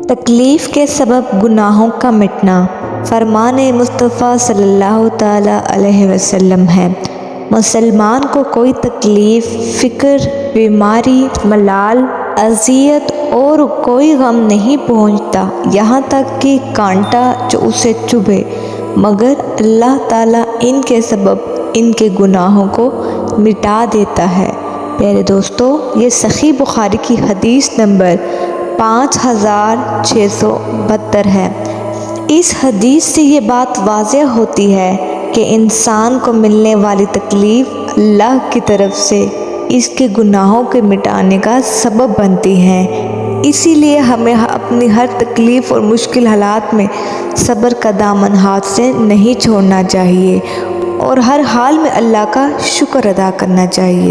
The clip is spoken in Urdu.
تکلیف کے سبب گناہوں کا مٹنا فرمان مصطفیٰ صلی اللہ تعالیٰ علیہ وسلم ہے۔ مسلمان کو کوئی تکلیف، فکر، بیماری، ملال، اذیت اور کوئی غم نہیں پہنچتا، یہاں تک کہ کانٹا جو اسے چبھے، مگر اللہ تعالیٰ ان کے سبب ان کے گناہوں کو مٹا دیتا ہے۔ پیارے دوستو، یہ صحیح بخاری کی حدیث نمبر 5672 ہے۔ اس حدیث سے یہ بات واضح ہوتی ہے کہ انسان کو ملنے والی تکلیف اللہ کی طرف سے اس کے گناہوں کے مٹانے کا سبب بنتی ہے۔ اسی لیے ہمیں اپنی ہر تکلیف اور مشکل حالات میں صبر کا دامن ہاتھ سے نہیں چھوڑنا چاہیے اور ہر حال میں اللہ کا شکر ادا کرنا چاہیے۔